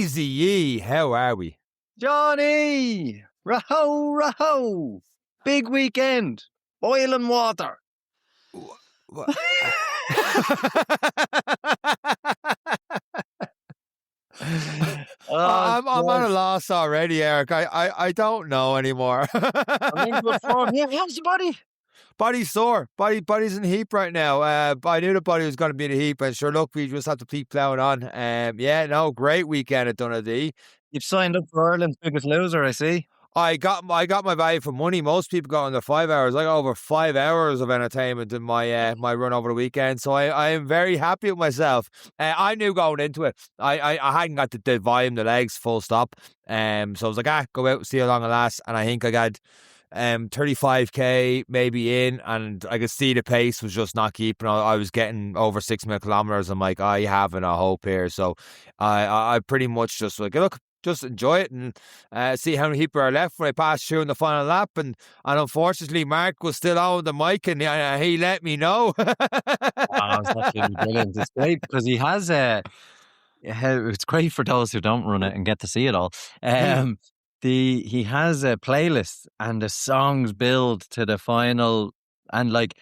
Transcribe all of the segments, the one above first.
Easy Yee, how are we? Johnny! Raho, raho! Big weekend. Oil and water. I'm at a loss already, Eric. I don't know anymore. I'm in good form. Yeah, how's the body? Body's sore. Body's in heap right now. I knew the body was going to be in a heap, and sure, look, we just have to keep plowing on. Great weekend at Donadea. You've signed up for Ireland's Biggest Loser, I see. I got my value for money. Most people got under 5 hours. I got over 5 hours of entertainment in my my run over the weekend. So I am very happy with myself. I knew going into it, I hadn't got the volume, the legs, full stop. So I was like, go out, see how long it lasts. And I think I got 35k maybe in, and I could see the pace was just not keeping. I was getting over 6 kilometers. I'm like, you having a hope here. So I pretty much just like, look, just enjoy it and see how many people are left when I passed through in the final lap. And unfortunately, Mark was still on the mic and he let me know. It's absolutely brilliant. It's great because he has it's great for those who don't run it and get to see it all. He has a playlist and the songs build to the final, and like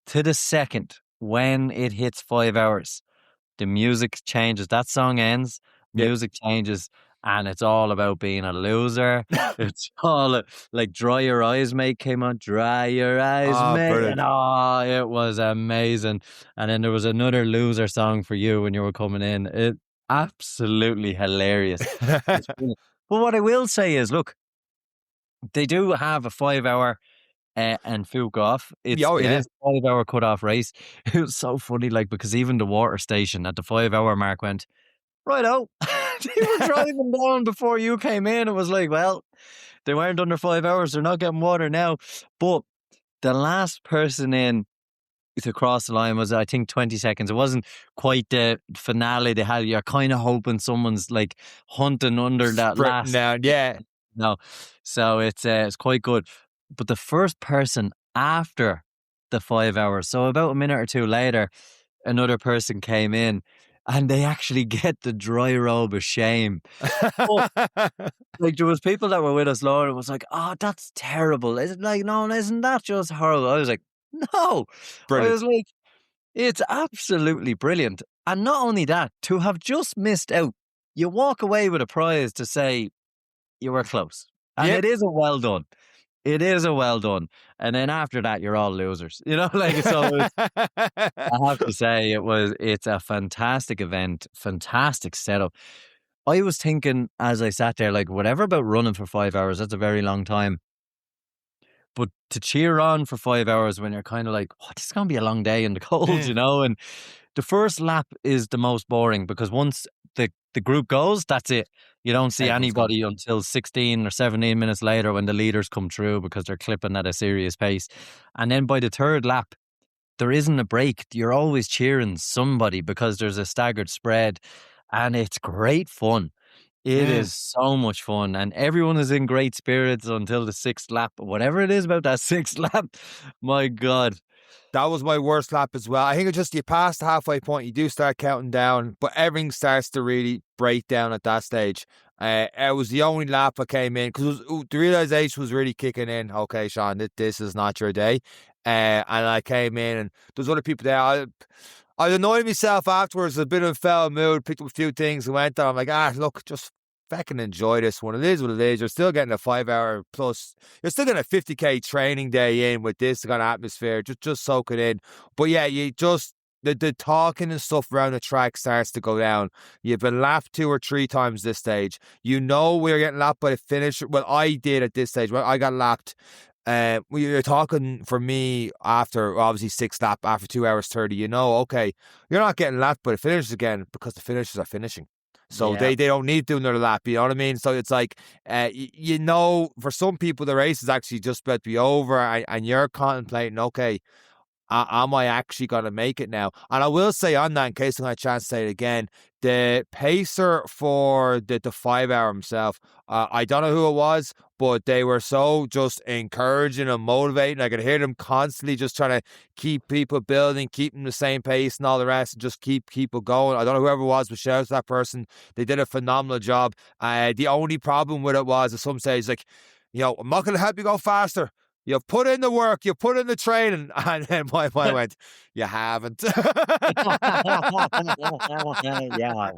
to the second when it hits 5 hours, the music changes. That song ends, music changes. And it's all about being a loser. It's all like Dry Your Eyes, Mate came on. Dry Your Eyes, Mate. Brilliant. And it was amazing. And then there was another loser song for you when you were coming in. It absolutely hilarious. But what I will say is, look, they do have a 5 hour and fook off. It is a 5 hour cut-off race. It was so funny, like, because even the water station at the 5 hour mark went, righto. They were driving down before you came in. It was like, well, they weren't under 5 hours. They're not getting water now. But the last person in to cross the line was, I think, 20 seconds. It wasn't quite the finale they had. You're kind of hoping someone's like hunting under that last. Down, yeah. No. So it's quite good. But the first person after the 5 hours, so about a minute or two later, another person came in. And they actually get the dry robe of shame. Like, there was people that were with us, Laura, and was like, that's terrible. Is it like, no, isn't that just horrible? I was like, no. Brilliant. I was like, it's absolutely brilliant. And not only that, to have just missed out, you walk away with a prize to say you were close. And it is a well done. It is a well done. And then after that, you're all losers. You know, like, so I have to say it's a fantastic event, fantastic setup. I was thinking as I sat there, like, whatever about running for 5 hours, that's a very long time. But to cheer on for 5 hours when you're kind of like, this is going to be a long day in the cold, you know? And the first lap is the most boring because once the group goes, that's it. You don't see anybody until 16 or 17 minutes later when the leaders come through because they're clipping at a serious pace. And then by the third lap, there isn't a break. You're always cheering somebody because there's a staggered spread and it's great fun. It is so much fun and everyone is in great spirits until the sixth lap. Whatever it is about that sixth lap, my God. That was my worst lap as well. I think it's just you pass the halfway point, you do start counting down, but everything starts to really break down at that stage. It was the only lap I came in because the realization was really kicking in. Okay, Sean, this is not your day. And I came in and there's other people there. I annoyed myself afterwards, a bit of a foul mood, picked up a few things and went there. I'm like, look, just fucking enjoy this one. It is what it is. You're still getting a 5 hour plus. You're still getting a 50k training day in with this kind of atmosphere. Just soak it in. But yeah, you just the talking and stuff around the track starts to go down. You've been lapped 2 or 3 times this stage. You know we're getting lapped by the finisher. Well, I did at this stage. Well, I got lapped. You're talking for me after obviously 6th lap after 2 hours 30. You know, okay, you're not getting lapped by the finishers again because the finishers are finishing. So they don't need to do another lap, you know what I mean? So it's like, you know, for some people, the race is actually just about to be over and you're contemplating, okay, am I actually going to make it now? And I will say on that, in case I have a chance to say it again, the pacer for the 5 hour himself, I don't know who it was, but they were so just encouraging and motivating. I could hear them constantly just trying to keep people building, keep them the same pace and all the rest, and just keep people going. I don't know whoever it was, but shout out to that person. They did a phenomenal job. The only problem with it was at some stage, like, I'm not going to help you go faster. You've put in the work, you put in the training. And then my mind went, you haven't. Yeah,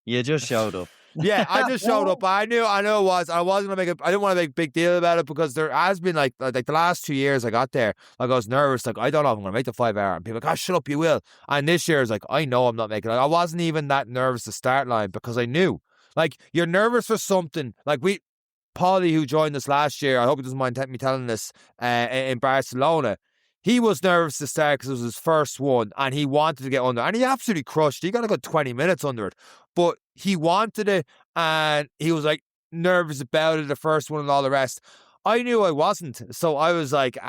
you just showed up. Yeah, I just showed up. I knew it was. I wasn't gonna I didn't want to make a big deal about it, because there has been like the last 2 years I got there, like I was nervous, like I don't know if I'm gonna make the 5 hour, and people like, oh, shut up, you will. And this year is like, I know I'm not making it. I wasn't even that nervous to start line, because I knew, like, you're nervous for something. Like Paulie, who joined us last year, I hope he doesn't mind me telling this, in Barcelona. He was nervous to start because it was his first one, and he wanted to get under, and he absolutely crushed. He got a good 20 minutes under it, but he wanted it, and he was like nervous about it, the first one and all the rest. I knew I wasn't, so I was like,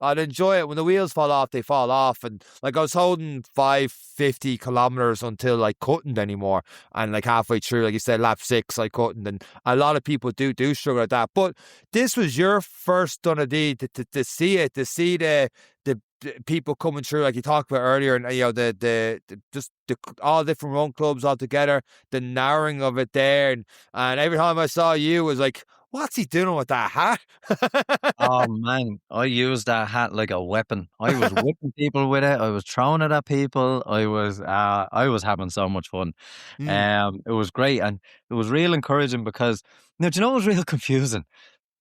I'd enjoy it. When the wheels fall off, they fall off. And like, I was holding 550 kilometers until I couldn't anymore. And like halfway through, like you said, lap 6, I couldn't. And a lot of people do struggle at that. But this was your first Donadea to see it, to see the people coming through, like you talked about earlier, and the all different run clubs all together, the narrowing of it there, and every time I saw you, was like, what's he doing with that hat? Oh man, I used that hat like a weapon. I was whipping people with it. I was throwing it at people. I was having so much fun. It was great, and it was real encouraging, because now, do you know what was real confusing?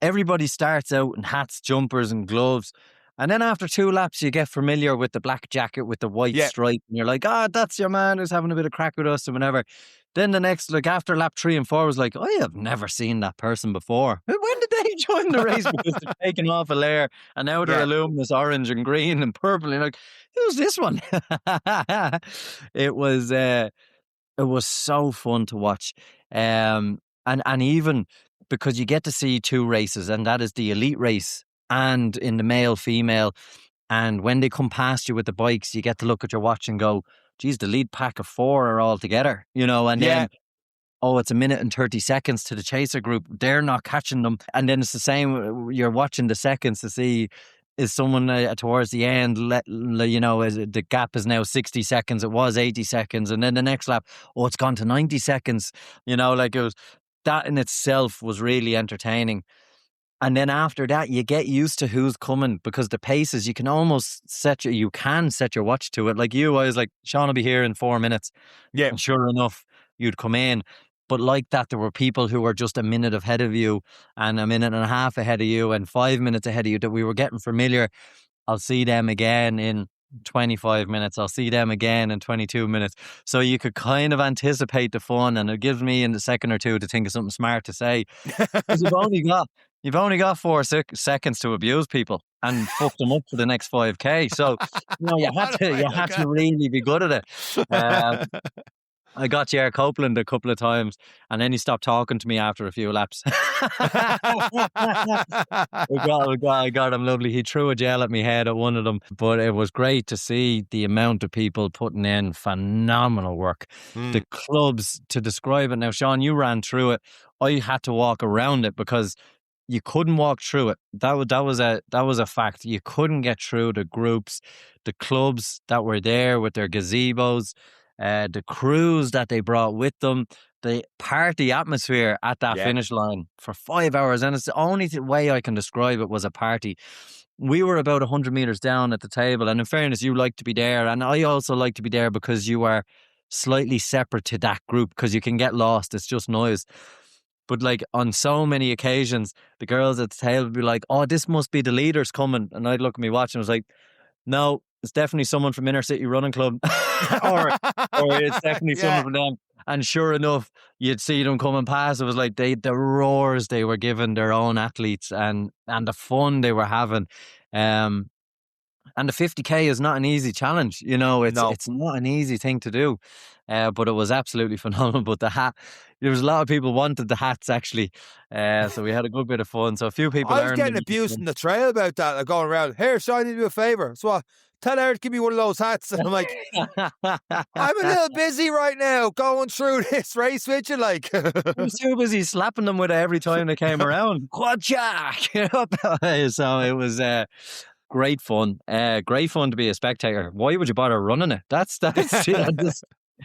Everybody starts out in hats, jumpers, and gloves. And then after 2 laps, you get familiar with the black jacket with the white stripe. And you're like, that's your man who's having a bit of crack with us and whatever. Then the next, like after lap 3 and 4, was like, I have never seen that person before. When did they join the race? Because they're taking off a layer, and now they're luminous orange and green and purple. And you're like, who's this one? It was so fun to watch. And even because you get to see 2 races, and that is the elite race and in the male, female. And when they come past you with the bikes, you get to look at your watch and go, geez, the lead pack of 4 are all together, and then, it's 1 minute and 30 seconds to the chaser group. They're not catching them. And then it's the same, you're watching the seconds to see, is someone towards the end, the gap is now 60 seconds, it was 80 seconds. And then the next lap, it's gone to 90 seconds. Like it was, that in itself was really entertaining. And then after that, you get used to who's coming, because the paces, you can almost set your watch to it. Like I was like, Sean will be here in 4 minutes. Yeah. And sure enough, you'd come in. But like that, there were people who were just a minute ahead of you, and a minute and a half ahead of you, and 5 minutes ahead of you, that we were getting familiar. I'll see them again in 25 minutes. I'll see them again in 22 minutes. So you could kind of anticipate the fun, and it gives me in the second or two to think of something smart to say. Because you've only got 4 seconds to abuse people and fuck them up for the next 5K. So you had to really be good at it. I got Jer Copeland a couple of times, and then he stopped talking to me after a few laps. I got him lovely. He threw a gel at me head at one of them, but it was great to see the amount of people putting in phenomenal work. The clubs, to describe it now, Sean, you ran through it. I had to walk around it because you couldn't walk through it. That was a fact. You couldn't get through the groups, the clubs that were there with their gazebos, the crews that they brought with them, the party atmosphere at that finish line for 5 hours. And it's the only way I can describe it was a party. We were about 100 meters down at the table. And in fairness, you like to be there. And I also like to be there because you are slightly separate to that group, because you can get lost. It's just noise. But like on so many occasions, the girls at the table would be like, oh, this must be the leaders coming. And I'd look at me watch and I was like, no, it's definitely someone from Inner City Running Club. or it's definitely someone from them. And sure enough, you'd see them coming past. It was like the roars they were giving their own athletes, and the fun they were having. And the 50K is not an easy challenge. You know, it's No. not an easy thing to do. But it was absolutely phenomenal. But the hat, there was a lot of people wanted the hats actually. So we had a good bit of fun. So a few people I was earned getting them. abused in the trail about that, like going around, here, Sean, you do a favour. So what? Tell her to give me one of those hats. And I'm like, I'm a little busy right now going through this race with you, like. I was too busy slapping them with it every time they came around. Quadjack! So it was great fun. Great fun to be a spectator. Why would you bother running it? That's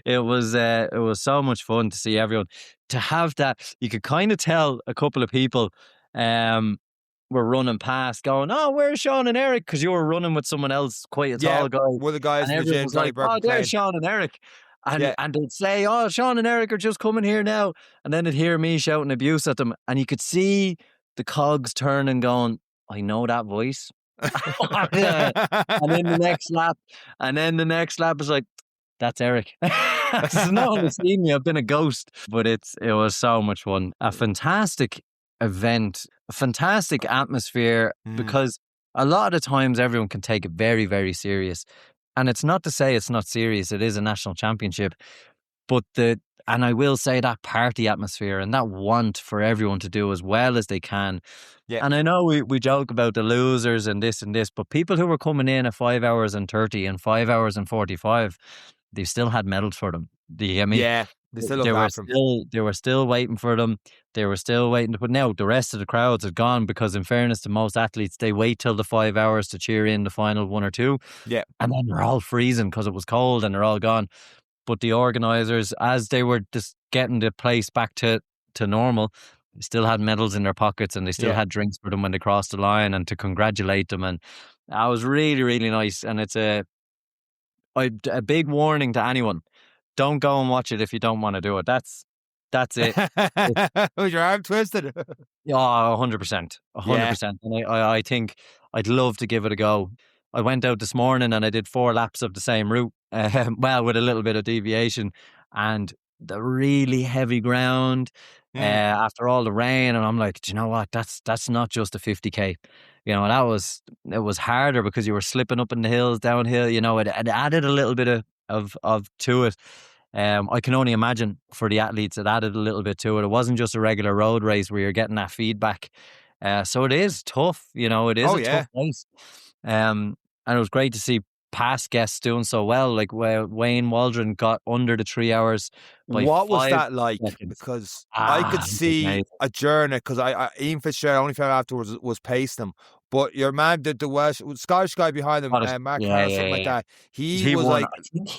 it was so much fun to see everyone. To have that, you could kind of tell a couple of people were running past going, oh, where's Sean and Eric? Because you were running with someone else, quite a tall guy. One of the guys And in the everyone gym, was Johnny like, Burke oh, there's McLean. Sean and Eric. And Yeah. and they'd say, oh, Sean and Eric are just coming here now. And then they'd hear me shouting abuse at them. And you could see the cogs turning going, I know that voice. And then the next lap is like, that's Eric. No one has seen me. I've been a ghost. But it was so much fun. A fantastic event, a fantastic atmosphere, because a lot of the times everyone can take it very, very serious. And it's not to say it's not serious. It is a national championship. But and I will say that party atmosphere and that want for everyone to do as well as they can. Yeah. And I know we joke about the losers and this, but people who were coming in at 5 hours and 30 and 5 hours and 45, they still had medals for them. Do you get me? Yeah. They were still waiting for them. They were still waiting. But now the rest of the crowds have gone because, in fairness to most athletes, they wait till the 5 hours to cheer in the final one or two. Yeah. And then they're all freezing because it was cold and they're all gone. But the organisers, as they were just getting the place back to normal, they still had medals in their pockets and they still had drinks for them when they crossed the line and to congratulate them. And that was really, really nice. And it's a big warning to anyone. Don't go and watch it if you don't want to do it. That's it. Was your arm twisted? Yeah, 100%. 100%. And I think I'd love to give it a go. I went out this morning and I did 4 laps of the same route, with a little bit of deviation, and the really heavy ground after all the rain. And I'm like, do you know what? That's not just a 50K. You know, it was harder because you were slipping up in the hills, downhill. You know, it added a little bit of to it. I can only imagine for the athletes, it added a little bit to it. It wasn't just a regular road race where you're getting that feedback. So it is tough. You know, it is tough race. And it was great to see past guests doing so well. Like Wayne Waldron got under the 3 hours. What was that like? Seconds. Because I could see a journey. Because Ian Fitzgerald, only found afterwards was pacing him. But your man, the Welsh Scottish guy behind him, Mark Harris, something like that. He was like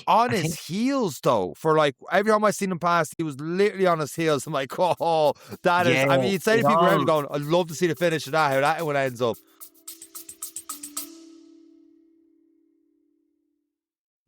on his heels though. For like every time I seen him pass, he was literally on his heels. I'm like, oh, that is. I mean, you'd say to people around going, I'd love to see the finish of that. How that one ends up.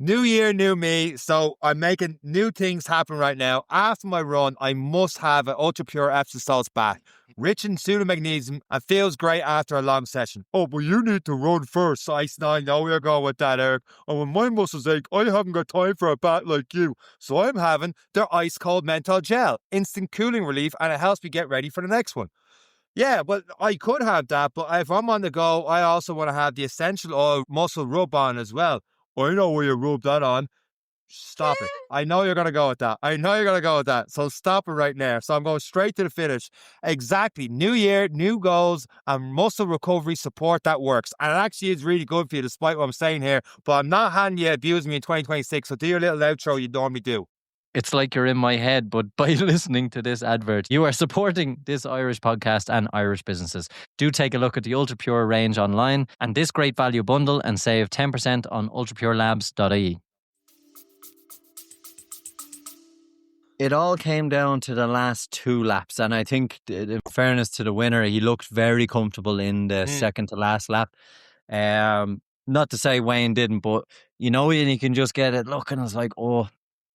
New year, new me. So I'm making new things happen right now. After my run, I must have an ultra pure Epsom salts bath, rich in pseudomagnesium, and feels great after a long session. Oh, but you need to run first. So I know you're going with that, Eric. And when my muscles ache, I haven't got time for a bath like you. So I'm having their ice cold menthol gel, instant cooling relief, and it helps me get ready for the next one. Yeah, but I could have that. But if I'm on the go, I also want to have the essential oil muscle rub on as well. I know where you rub that on. Stop it. I know you're going to go with that. So stop it right now. So I'm going straight to the finish. Exactly. New year, new goals, and muscle recovery support that works. And it actually is really good for you, despite what I'm saying here. But I'm not handing you abuse me in 2026. So do your little outro you normally do. It's like you're in my head, but by listening to this advert, you are supporting this Irish podcast and Irish businesses. Do take a look at the Ultra Pure range online and this great value bundle and save 10% on ultrapurelabs.ie. It all came down to the last 2 laps, and I think, in fairness to the winner, he looked very comfortable in the second to last lap. Not to say Wayne didn't, but you know, and you can just get it looking. I was like, oh,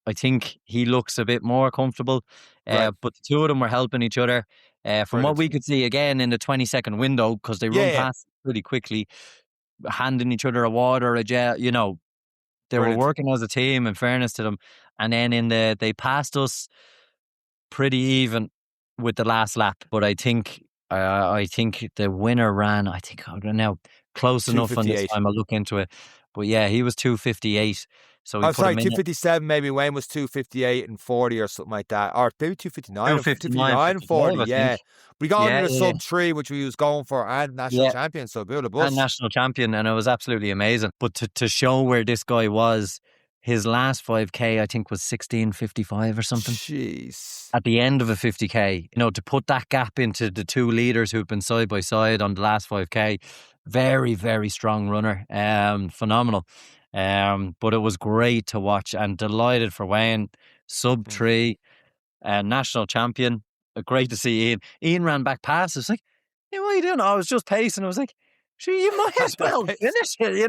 I think he looks a bit more comfortable. But the two of them were helping each other. From what we could see, again, in the 20-second window, because they run past pretty quickly, handing each other a water, a gel, you know, they were working as a team, in fairness to them. And then they passed us pretty even with the last lap. But I think the winner ran, I don't know, close enough on this 258. time. I'll look into it. But yeah, he was 258. So we Oh, put sorry, him in 257 maybe. Wayne was 258 and 40 or something like that. Or maybe 259 or 259, 259 and 40, 55, I think. yeah. We got Yeah, under the yeah, sub 3, which we was going for, and national yeah. champion, so build a And bus. national champion, and it was absolutely amazing. But to show where this guy was, his last 5K, I think, was 16:55 or something. Jeez. At the end of a 50K, to put that gap into the two leaders who've been side by side on the last 5K, very, very strong runner. Phenomenal. But it was great to watch, and delighted for Wayne. Sub 3, national champion. Great to see Ian. Ian ran back past us, like, hey, what are you doing? I was just pacing. I was like, sure, you might as well finish it. You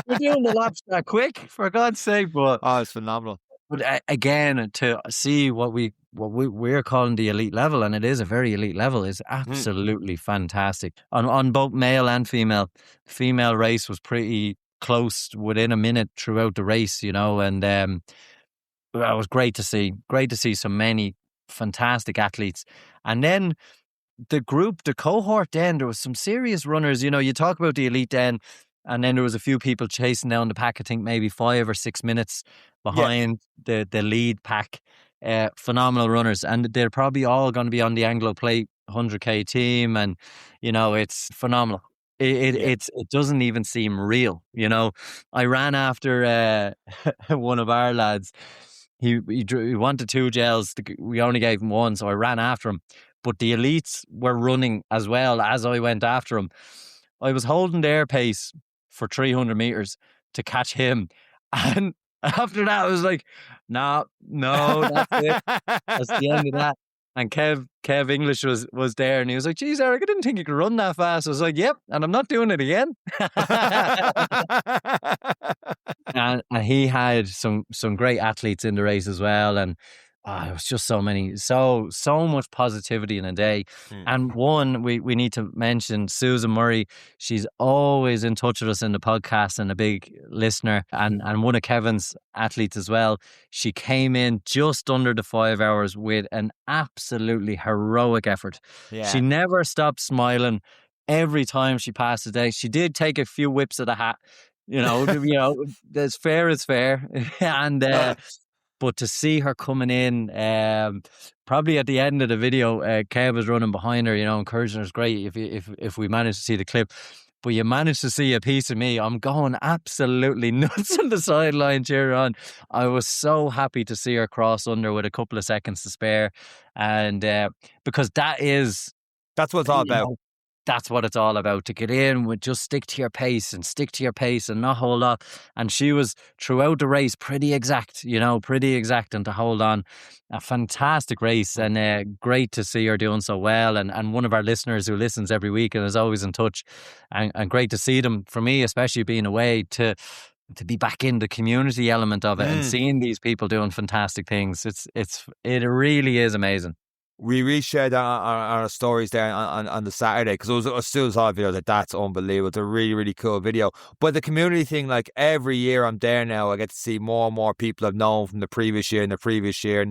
you're doing the laps that quick, for God's sake. But Oh, it's phenomenal. But again, to see what we're calling the elite level, and it is a very elite level, is absolutely fantastic. On both male and female. The female race was pretty close, within a minute throughout the race, and it was great to see. Great to see so many fantastic athletes. And then the cohort, then there was some serious runners. You talk about the elite then, and then there was a few people chasing down the pack. I think maybe 5 or 6 minutes behind the lead pack. Phenomenal runners, and they're probably all going to be on the Anglo Plate 100K team, and it's phenomenal. It doesn't even seem real. I ran after one of our lads. He wanted 2 gels. We only gave him 1, so I ran after him. But the elites were running as well as I went after him. I was holding their pace for 300 meters to catch him. And after that, I was like, no, that's it. That's the end of that. And Kev English was there, and he was like, geez, Eric, I didn't think you could run that fast. I was like, yep, and I'm not doing it again. And he had some great athletes in the race as well. And it was just so much positivity in a day. And one, we need to mention Susan Murray. She's always in touch with us in the podcast and a big listener, and one of Kevin's athletes as well. She came in just under the 5 hours with an absolutely heroic effort. Yeah. She never stopped smiling every time she passed the day. She did take a few whips of the hat. As fair as fair. And but to see her coming in, probably at the end of the video, Kev was running behind her, encouraging her. It's great if we manage to see the clip. But you managed to see a piece of me. I'm going absolutely nuts on the sideline cheering on. I was so happy to see her cross under with a couple of seconds to spare. And because that's what it's all about. That's what it's all about, to get in with just stick to your pace and not hold up. And she was throughout the race pretty exact, and to hold on. A fantastic race, and great to see her doing so well. And one of our listeners who listens every week and is always in touch, and great to see them, for me, especially being away, to be back in the community element of it and seeing these people doing fantastic things. It really is amazing. We reshared that on our stories there on the Saturday, because it was still saw a video that's unbelievable. It's a really, really cool video. But the community thing, like every year I'm there now, I get to see more and more people I've known from the previous year, and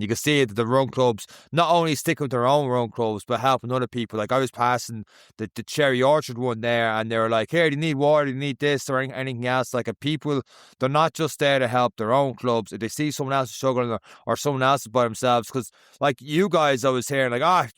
you can see that the run clubs not only stick with their own run clubs, but helping other people. Like I was passing the Cherry Orchard one there, and they were like, here, do you need water, do you need this or anything else? Like people, they're not just there to help their own clubs. If they see someone else struggling or someone else by themselves, because like you guys, I was here like, I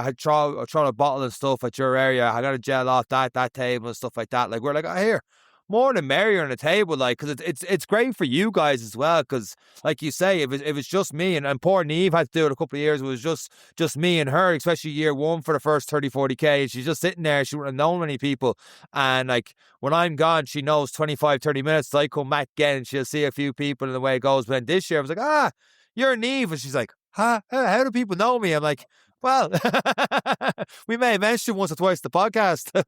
had thrown a bottle and stuff at your area. I got a gel off that table and stuff like that. Like we're like, here, more the merrier on the table. Like, because it's great for you guys as well. Because like you say, if it's just me and poor Neve had to do it a couple of years. It was just me and her, especially year 1 for the first 30-40K. She's just sitting there. She wouldn't have known many people. And like when I'm gone, she knows 25-30 minutes. So I come back again and she'll see a few people and the way it goes. But then this year I was like, you're Neve, and she's like, how do people know me? I'm like, well, we may have mentioned once or twice the podcast.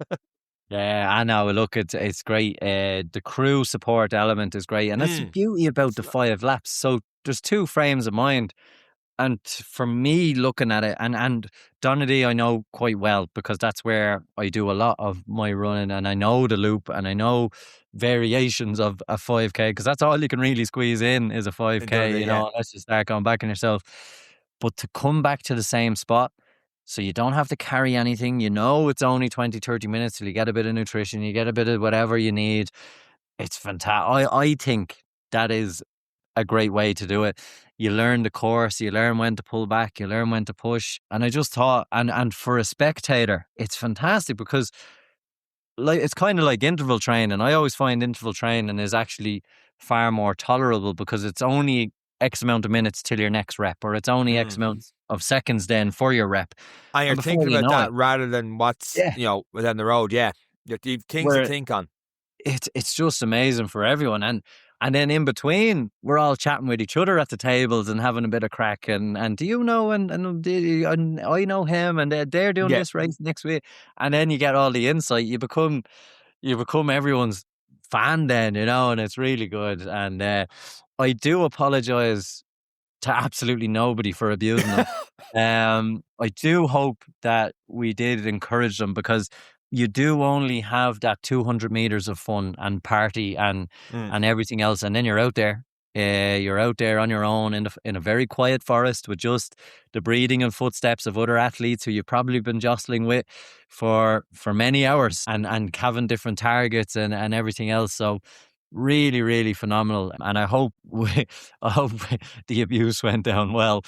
Yeah, I know. Look, it's great. The crew support element is great, and that's the beauty about the 5 laps. So there's 2 frames of mind, and for me looking at it, and Donadea I know quite well, because that's where I do a lot of my running, and I know the loop, and I know variations of a 5K, because that's all you can really squeeze in is a 5K. Unless you start going back on yourself. But to come back to the same spot So you don't have to carry anything. You know, it's only 20, 30 minutes till you get a bit of nutrition, you get a bit of whatever you need. It's fantastic. I think that is a great way to do it. You learn the course, you learn when to pull back, you learn when to push. And I just thought, and for a spectator, it's fantastic because like it's kind of like interval training. I always find interval training is actually far more tolerable because it's only X amount of minutes till your next rep, or it's only X Mm. amount of seconds then for your rep. And you're And before thinking you about know that it, rather than what's, yeah, down the road. Yeah. You've things to where think on. it's just amazing for everyone. And then in between, we're all chatting with each other at the tables and having a bit of crack. And do you know? And I know him, and they're doing Yeah. this race next week. And then you get all the insight. You become everyone's fan then, and it's really good. And I do apologize to absolutely nobody for abusing them. I do hope that we did encourage them because you do only have that 200 meters of fun and party and Mm. everything else, and then you're out there. You're out there on your own in a very quiet forest with just the breathing and footsteps of other athletes who you've probably been jostling with for many hours and having different targets and everything else. So really, really phenomenal. And I hope I hope the abuse went down well.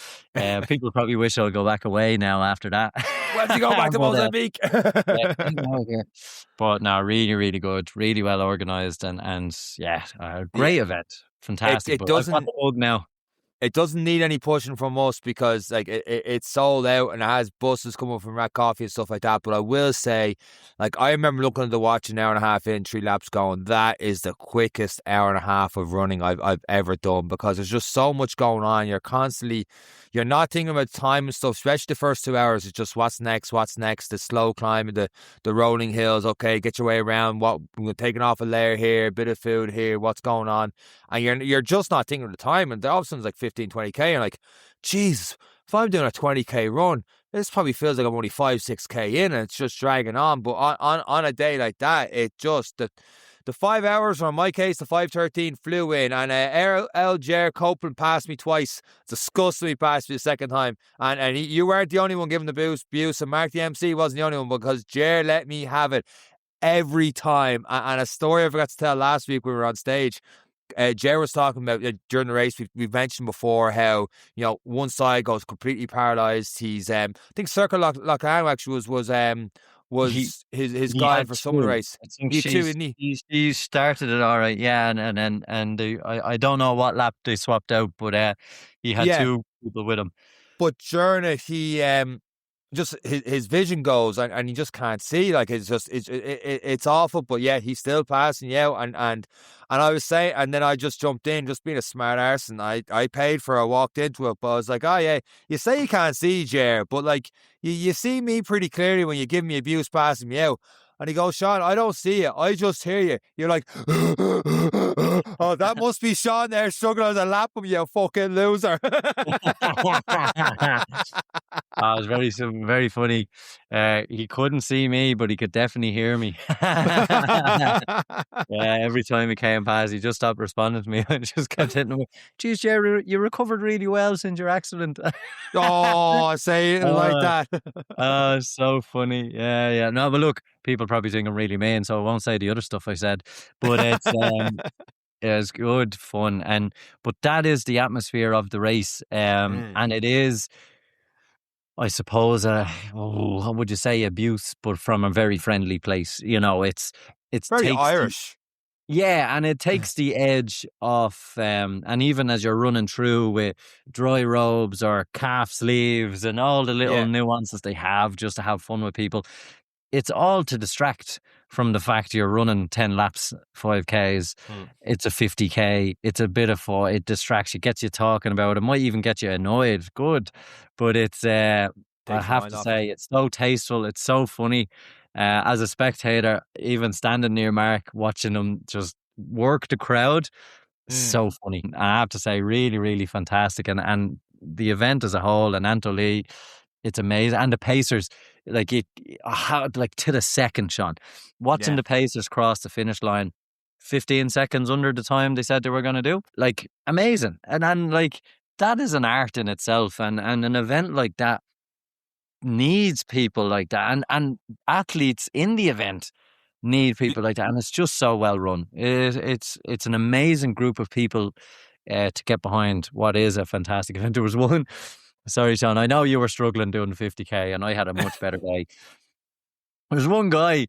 People probably wish I'll go back away now after that. We'll have to go back to But, Mozambique. yeah, get out of here. But no, really, really good, really well organized, and yeah, a Yeah. great event, It fantastic. it But I've got doesn't the bug now. it doesn't need any pushing from us because like it's sold out and it has buses coming from Rat Coffee and stuff like that. But I will say, like I remember looking at the watch an hour and a half in, 3 laps going, that is the quickest hour and a half of running I've ever done because there's just so much going on. You're not thinking about time and stuff, especially the first 2 hours. It's just what's next, the slow climbing, the rolling hills. Okay, get your way around. We're taking off a layer here, a bit of food here. What's going on? And you're just not thinking of the time. And all of a sudden it's like 15, 20K. You're like, Jesus, if I'm doing a 20K run, this probably feels like I'm only 5, 6K in and it's just dragging on. But on a day like that, it just, the 5 hours, or in my case, the 5:13 flew in. And El Jer Copeland passed me twice. Disgustingly passed me the second time. And you weren't the only one giving the abuse. And Mark the MC wasn't the only one because Jer let me have it every time. And a story I forgot to tell last week when we were on stage. Jer was talking about during the race. We've mentioned before how one side goes completely paralysed. He's I think Circle Lochano actually He was his he guide had for some of the two. race. I think He had two, didn't he? she started it all right, yeah, I don't know what lap they swapped out, but he had Yeah, two people with him. but during it, he just his vision goes and you just can't see. Like it's awful. But yeah, he's still passing you out. And I was saying, and then I just jumped in, just being a smart arse, and I paid for it. I walked into it, but I was like, oh yeah, you say you can't see, Jer, but like you see me pretty clearly when you give me abuse passing me out. And he goes, Sean, I don't see you. I just hear you. You're like, oh, that must be Sean there struggling to lap him, you fucking loser. It was very funny. He couldn't see me, but he could definitely hear me. Yeah, every time he came past, he just stopped responding to me. I just kept hitting him. Geez, Jerry, you recovered really well since your accident. Oh, say it like Oh, that. it's so funny. Yeah, yeah. No, but look, people probably think I'm really mean, so I won't say the other stuff I said. But it's good fun, but that is the atmosphere of the race, Mm. and it is, I suppose, how would you say, abuse, but from a very friendly place. It Very takes the Irish. yeah, and it takes the edge off, and even as you're running through with dry robes or calf sleeves and all the little Yeah. nuances they have just to have fun with people, it's all to distract from the fact you're running 10 laps, 5Ks. Mm. It's a 50K. It's a bit of fun. It distracts you, gets you talking about it. Might even get you annoyed. Good. But I Takes your have mind to off it. say, it's so tasteful. It's so funny. As a spectator, even standing near Mark, watching him just work the crowd, Mm. so funny. And I have to say, really, really fantastic. And the event as a whole, and Antoli, it's amazing. And the Pacers, like like to the second, Sean. Watching Yeah. the Pacers cross the finish line 15 seconds under the time they said they were going to do. Like, amazing. And like, that is an art in itself. And an event like that, needs people like that, and athletes in the event need people like that, and it's just so well run. It's an amazing group of people to get behind what is a fantastic event. There was one, sorry, Sean, I know you were struggling doing 50k, and I had a much better day. There's one guy,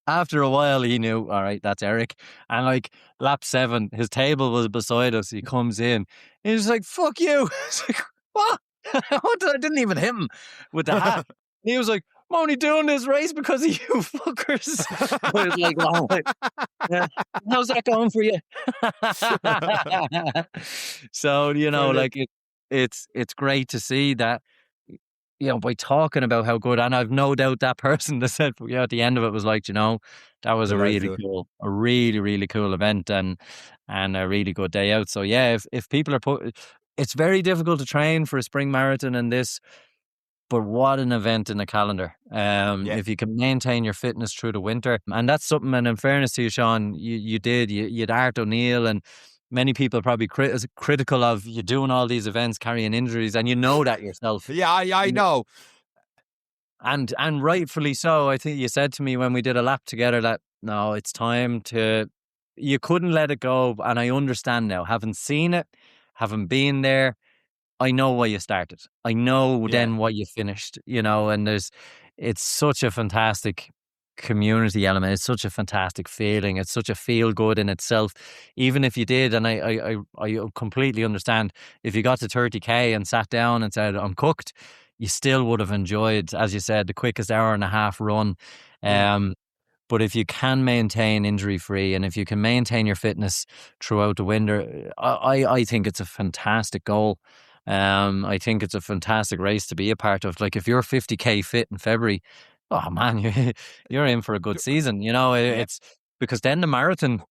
after a while, he knew, all right, that's Eric. And like lap 7, his table was beside us. He comes in. He's like, fuck you. It's like, what? I didn't even hit him with the hat. He was like, I'm only doing this race because of you fuckers. I was like, oh, how's that going for you? So, like it's great to see that, by talking about how good, and I've no doubt that person that said, at the end of it was like, that was a really, really cool event and a really good day out. So yeah, if people are it's very difficult to train for a spring marathon and this, but what an event in the calendar. If you can maintain your fitness through the winter, and that's something, and in fairness to you, Sean, you had Art O'Neill, and many people are probably critical of you doing all these events, carrying injuries, and you know that yourself. Yeah, I know. And rightfully so. I think you said to me when we did a lap together that, no, it's time you couldn't let it go. And I understand now, having seen it, having been there, I know why you started. I know then why you finished, and it's such a fantastic community element. It's such a fantastic feeling. It's such a feel good in itself. Even if you did, and I completely understand, if you got to 30k and sat down and said, I'm cooked, you still would have enjoyed, as you said, the quickest hour and a half run. But if you can maintain injury-free, and if you can maintain your fitness throughout the winter, I think it's a fantastic goal. I think it's a fantastic race to be a part of. Like, if you're 50k fit in February, oh man, you're in for a good season. It's because then the marathon,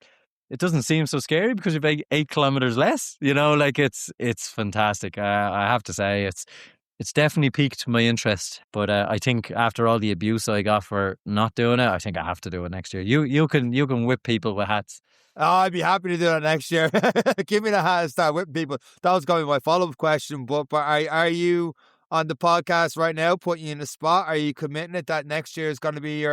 it doesn't seem so scary because you've 8 kilometers less. It's fantastic. I have to say, it's definitely piqued my interest. But I think after all the abuse I got for not doing it, I think I have to do it next year. You can whip people with hats. Oh, I'd be happy to do that next year. Give me the hat and start whipping people. That was going to be my follow-up question. But are you on the podcast right now, putting you in the spot? Are you committing it that next year is going to be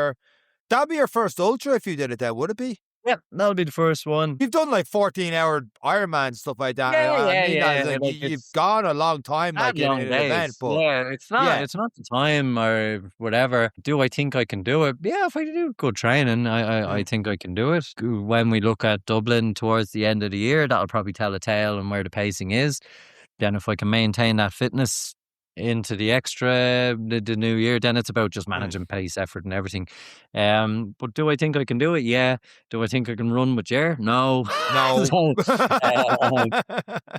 that'd be your first ultra if you did it then, would it be? Yeah, that'll be the first one. You've done like 14-hour Ironman stuff like that. You've gone a long time in an event. But it's not the time or whatever. Do I think I can do it? Yeah, if I do good training, I think I can do it. When we look at Dublin towards the end of the year, that'll probably tell a tale on where the pacing is. Then if I can maintain that fitness into the new year, then it's about just managing pace, effort and everything. But do I think I can do it? Yeah. Do I think I can run with Jer? No. So,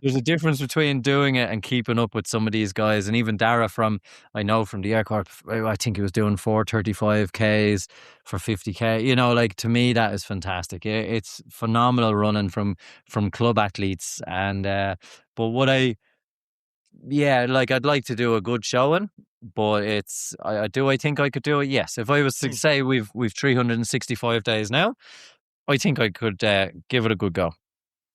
there's a difference between doing it and keeping up with some of these guys. And even Dara I know from the Air Corps, I think he was doing 435Ks for 50K. To me, that is fantastic. It's phenomenal running from club athletes. And but what I'd like to do a good showing, but I think I could do it? Yes. If I was to say we've 365 days now, I think I could give it a good go.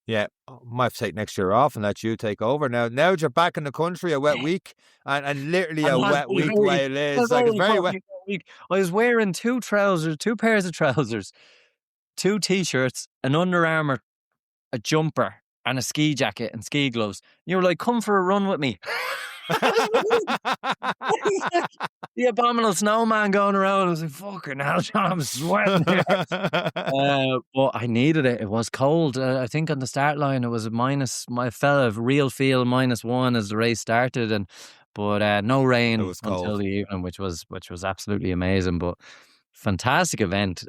Yeah, I might have to take next year off and let you take over. Now you're back in the country, a wet week, and literally a wet week the way it is. Like, it's very wet. I was wearing 2 pairs of trousers, 2 t-shirts, an Under Armour, a jumper, and a ski jacket and ski gloves. You were like, come for a run with me. The abominable snowman going around. I was like, fucking hell, John, I'm sweating here. But I needed it. It was cold. I think on the start line it was I felt a real feel -1 as the race started, but no rain until the evening, which was absolutely amazing. But fantastic event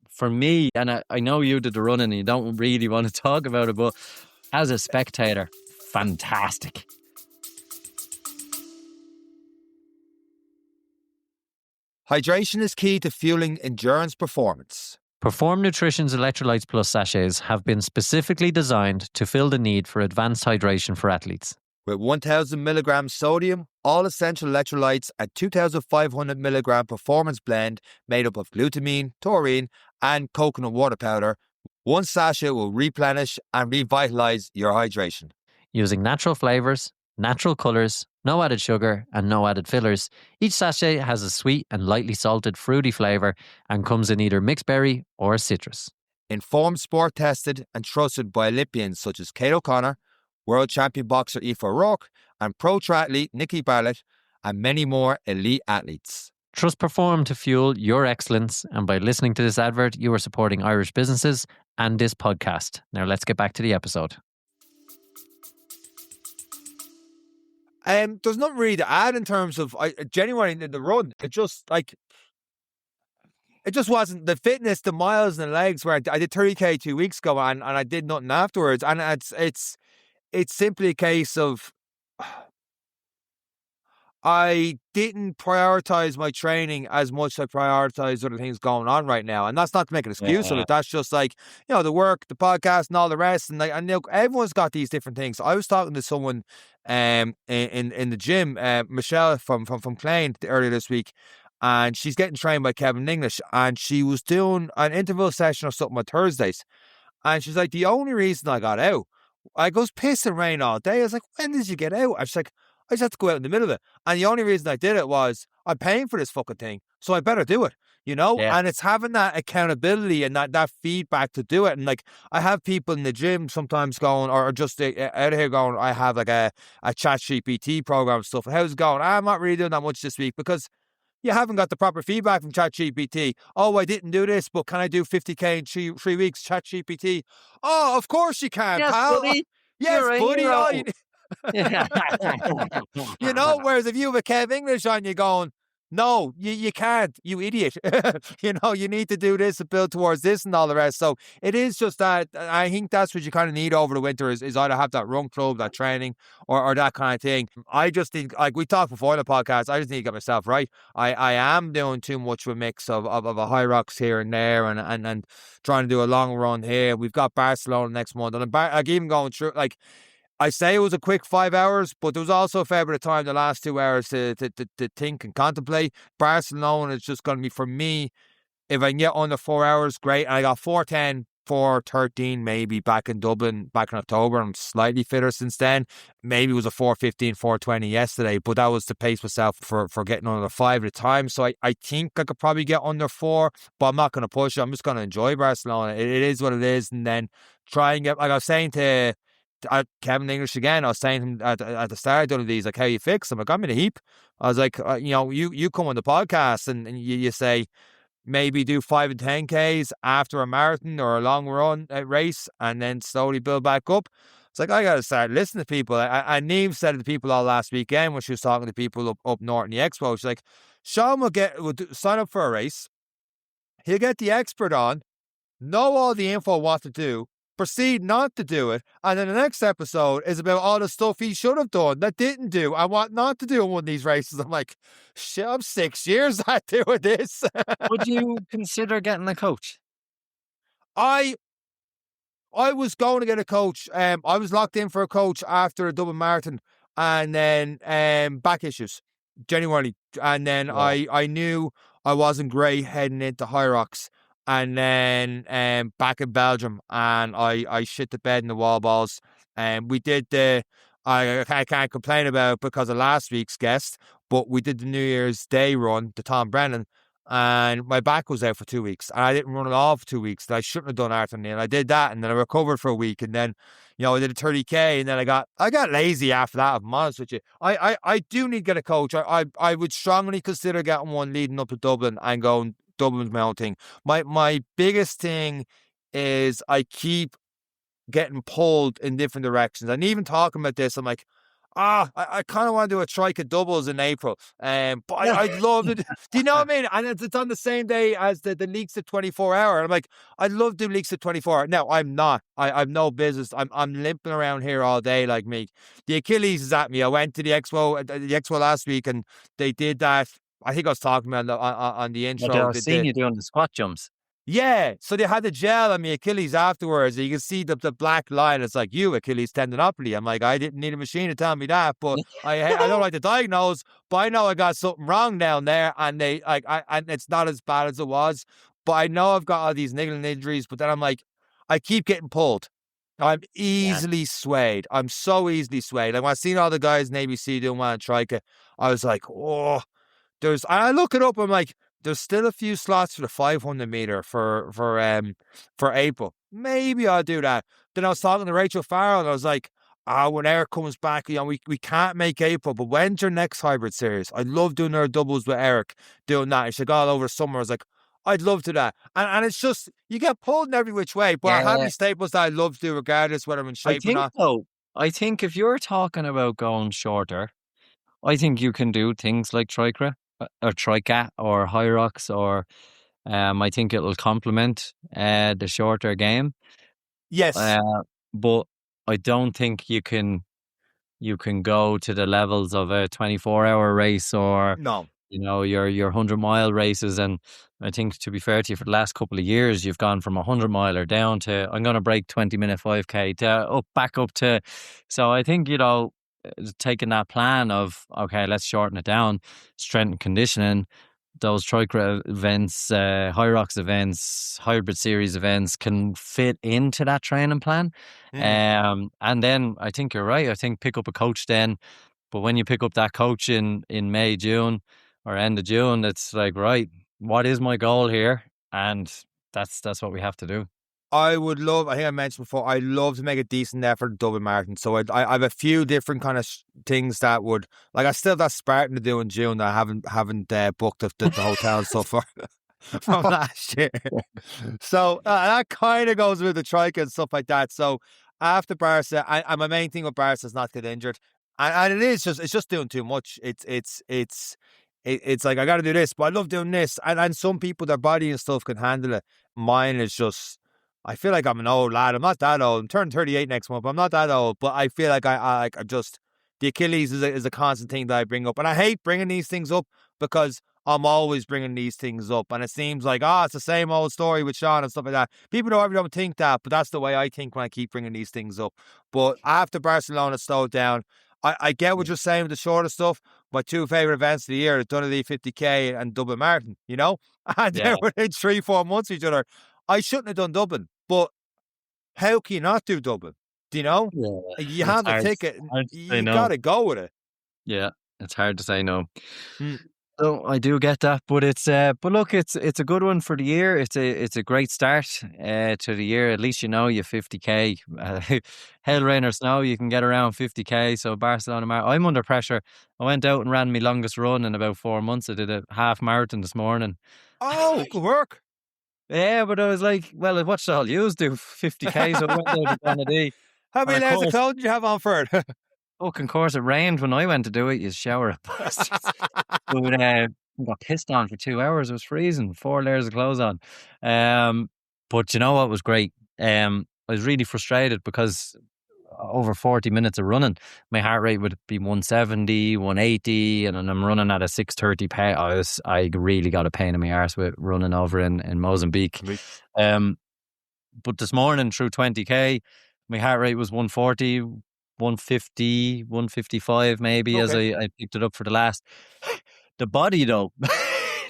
for me, and I know you did the running and you don't really want to talk about it, but as a spectator, fantastic. Hydration is key to fueling endurance performance. Perform Nutrition's Electrolytes Plus sachets have been specifically designed to fill the need for advanced hydration for athletes. With 1,000 milligrams sodium, all essential electrolytes, and 2,500 milligram performance blend made up of glutamine, taurine, and coconut water powder, one sachet will replenish and revitalize your hydration. Using natural flavors, Natural colours, no added sugar, and no added fillers. Each sachet has a sweet and lightly salted fruity flavour and comes in either mixed berry or citrus. Informed, sport tested, and trusted by Olympians such as Kate O'Connor, world champion boxer Aoife O'Rourke, and pro triathlete Nikki Bartlett, and many more elite athletes. Trust Perform to fuel your excellence, and by listening to this advert, you are supporting Irish businesses and this podcast. Now let's get back to the episode. There's nothing really to add in terms of genuinely in the run. It just wasn't the fitness, the miles and the legs where I did 30k 2 weeks ago and I did nothing afterwards. And it's simply a case of I didn't prioritize my training as much as I prioritized other things going on right now. And that's not to make an excuse of it. That's just like, the work, the podcast and all the rest. And everyone's got these different things. I was talking to someone in the gym, Michelle from Clane earlier this week, and she's getting trained by Kevin English, and she was doing an interval session or something on Thursdays. And she's like, the only reason I got out, I goes pissing rain all day. I was like, when did you get out? I was like, I just had to go out in the middle of it. And the only reason I did it was I'm paying for this fucking thing, so I better do it, Yeah. And it's having that accountability and that feedback to do it. And like, I have people in the gym sometimes going, or just out of here going, I have like a chat GPT program and stuff. And how's it going? I'm not really doing that much this week because you haven't got the proper feedback from ChatGPT. Oh, I didn't do this, but can I do 50k in 3 weeks? ChatGPT. Oh, of course you can, Yes, pal. buddy. Yes, You're a buddy. hero. Oh, whereas if you have a Kev English on you going, no, you can't, you idiot. You need to do this and build towards this and all the rest. So it is just that. I think that's what you kind of need over the winter is either have that run club, that training, or that kind of thing. I just think, like we talked before in the podcast, I just need to get myself right. I am doing too much of a mix of a high rocks here and there and trying to do a long run here. We've got Barcelona next month. And like even going through, like, I say it was a quick 5 hours, but there was also a fair bit of time the last 2 hours to think and contemplate. Barcelona is just going to be, for me, if I can get under 4 hours, great. And I got 4:10, 4:13 maybe back in Dublin back in October. I'm slightly fitter since then. Maybe it was a 4:15, 4:20 yesterday, but that was to pace myself for getting under 5 at a time. So I think I could probably get under 4, but I'm not going to push it. I'm just going to enjoy Barcelona. It is what it is. And then try and get, like I was saying to Kevin English again, I was saying to him at the start of these, like, how you fix them? Like, I'm in a heap. I was like, you come on the podcast and you say, maybe do 5 and 10Ks after a marathon or a long run race and then slowly build back up. It's like, I got to start listening to people. And Neve said it to people all last weekend when she was talking to people up north in the expo. She's like, Sean will sign up for a race. He'll get the expert on, know all the info what to do, proceed not to do it, and then the next episode is about all the stuff he should have done that didn't do and what not to do in one of these races. I'm like, shit, I'm 6 years at doing this. Would you consider getting a coach? I was going to get a coach. I was locked in for a coach after a Dublin marathon, and then back issues, genuinely. And then I knew I wasn't great heading into High Rocks. And then back in Belgium, and I shit the bed in the wall balls. And we did I can't complain about it because of last week's guest, but we did the New Year's Day run, the Tom Brennan, and my back was out for 2 weeks. And I didn't run it all for 2 weeks. And I shouldn't have done Arthur Neal. I did that, and then I recovered for a week, and then I did a 30k, and then I got lazy after that, if I'm honest with you. I do need to get a coach. I would strongly consider getting one leading up to Dublin and going Dublin's my own thing. My biggest thing is I keep getting pulled in different directions. And even talking about this, I'm like, I kind of want to do a trike of doubles in April. But I'd love to. Do you know what I mean? And it's on the same day as the Leaks at 24 hour. And I'm like, I'd love to do Leaks at 24 hour. Now, I'm not. I've no business. I'm limping around here all day like me. The Achilles is at me. I went to the expo last week, and they did that. I think I was talking about on the intro. I was seeing you doing the squat jumps. Yeah, so they had the gel on my Achilles afterwards. You can see the black line. It's like, you Achilles tendinopathy. I'm like, I didn't need a machine to tell me that, but I don't like to diagnose. But I know I got something wrong down there, and and it's not as bad as it was. But I know I've got all these niggling injuries. But then I'm like, I keep getting pulled. I'm Yeah. easily swayed. I'm so easily swayed. Like when I seen all the guys in ABC doing well in Trika, I was like, oh, I look it up. I'm like, there's still a few slots for the 500 meter for April. Maybe I'll do that. Then I was talking to Rachel Farrell, and I was like, when Eric comes back, we can't make April, but when's your next hybrid series? I'd love doing our doubles with Eric, doing that. And she got all over summer. I was like, I'd love to do that. And it's just, you get pulled in every which way. But I have Yeah. my staples that I love to do regardless whether I'm in I shape or think not. though, I think if you're talking about going shorter, I think you can do things like Tricra or Tricat or High Rocks or I think it'll complement the shorter game. Yes. But I don't think you can go to the levels of a 24-hour race or No. your 100-mile races. And I think, to be fair to you, for the last couple of years you've gone from a 100-miler down to, I'm going to break 20-minute 5k, to back up to. So I think taking that plan of, okay, let's shorten it down, strength and conditioning, those Tricra events, High Rocks events, hybrid series events can fit into that training plan. Mm. And then I think you're right. I think pick up a coach then. But when you pick up that coach in May, June, or end of June, it's like, right, what is my goal here? And that's what we have to do. I would love. I think I mentioned before. I love to make a decent effort at Dublin Marathon. So I have a few different kind of things that would, like, I still have that Spartan to do in June that I haven't booked the hotel and stuff for from last year. So that kind of goes with the trike and stuff like that. So after Barca, and my main thing with Barca is not to get injured, and it's just doing too much. It's like I got to do this, but I love doing this, and some people, their body and stuff can handle it. Mine is just, I feel like I'm an old lad. I'm not that old. I'm turning 38 next month. But I'm not that old, but I feel like I'm just, the Achilles is a constant thing that I bring up, and I hate bringing these things up because I'm always bringing these things up, and it seems like, it's the same old story with Sean and stuff like that. People don't think that, but that's the way I think when I keep bringing these things up. But after Barcelona slowed down, I get what you're saying with the shorter stuff. My two favourite events of the year are Donadea 50k and Dublin Marathon, and Yeah. they're within 3-4 months of each other. I shouldn't have done Dublin, but how can you not do Dublin? Do you know? Yeah. You It's have the ticket, hard to say you got no. to go with it. Yeah. It's hard to say no. Mm. So I do get that, but but look, it's a good one for the year. It's a great start to the year. At least you 50k. Hail, rain or snow, you can get around 50k. So Barcelona I'm under pressure. I went out and ran my longest run in about 4 months. I did a half marathon this morning. Oh, good work. Yeah, but I was like, well, I watched all yous do 50k, so I went out to Donadea. How And many of layers of course, clothing do you have on for it? fucking course, it rained when I went to do it. You shower at bastards. But got pissed on for 2 hours. It was freezing. 4 layers of clothes on. But you know what was great? I was really frustrated because over 40 minutes of running, my heart rate would be 170, 180, and then I'm running at a 630 pace. I really got a pain in my arse with running over in Mozambique. But this morning through 20k, my heart rate was 140, 150, 155 maybe as Okay. I picked it up for the last. The body though,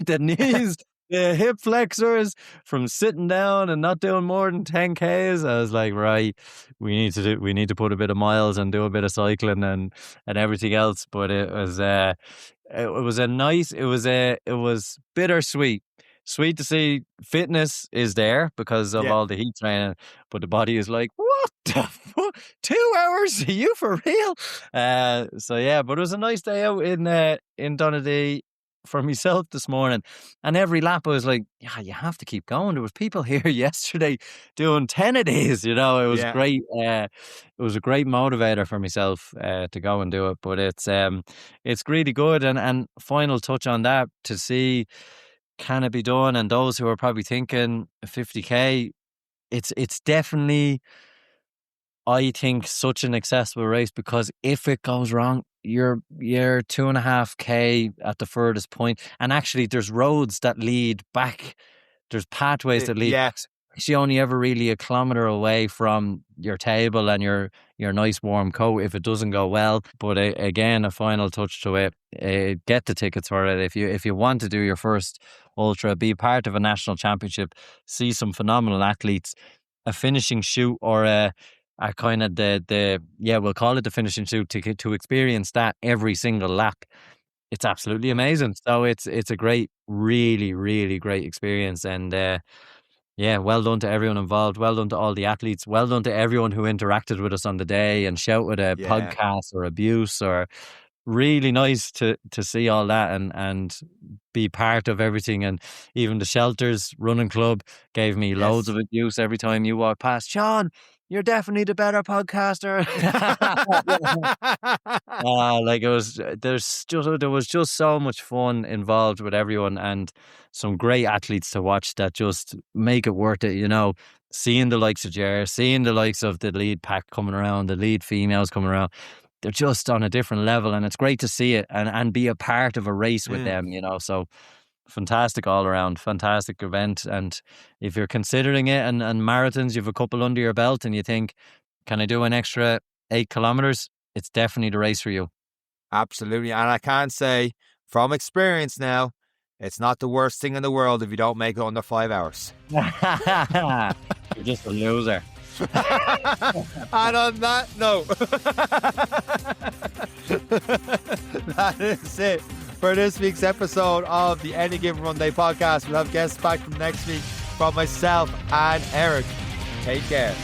the knees, the hip flexors from sitting down and not doing more than 10Ks. I was like, right, we need to put a bit of miles and do a bit of cycling and everything else. But it was bittersweet. Sweet to see fitness is there because of Yeah. all the heat training, but the body is like, what the fuck? 2 hours? Are you for real? So yeah, but it was a nice day out in Donadea for myself this morning. And every lap I was like, yeah, you have to keep going. There was people here yesterday doing 10 of these, It was Yeah. great. It was a great motivator for myself to go and do it. But it's really good. And final touch on that, to see, can it be done? And those who are probably thinking 50k, it's definitely, I think, such an accessible race, because if it goes wrong, you're 2.5k at the furthest point. And actually there's roads that lead back. There's pathways that lead Yeah. back. You're only ever really a kilometre away from your table and your nice warm coat if it doesn't go well. But again, a final touch to it. Get the tickets for it if you want to do your first ultra. Be part of a national championship. See some phenomenal athletes. A finishing shoot or are kind of we'll call it the finishing suit to experience that every single lap. It's absolutely amazing. So it's a great, really, really great experience. And yeah, well done to everyone involved. Well done to all the athletes. Well done to everyone who interacted with us on the day and shouted a Yeah. podcast or abuse. Or really nice to see all that and be part of everything. And even the shelters running club gave me loads Yes. of abuse every time you walk past. Sean, you're definitely the better podcaster. Like there was just so much fun involved with everyone, and some great athletes to watch that just make it worth it, you know. Seeing the likes of Jer, seeing the likes of the lead pack coming around, the lead females coming around, they're just on a different level, and it's great to see it and be a part of a race with them, you know. So fantastic all around, fantastic event. And if you're considering it and marathons, you've a couple under your belt and you think, can I do an extra 8 kilometers? It's definitely the race for you. Absolutely. And I can say from experience now, it's not the worst thing in the world if you don't make it under 5 hours. You're just a loser. And on that note, that is it for this week's episode of the Any Given Runday podcast. We'll have guests back from next week from myself and Eric. Take care.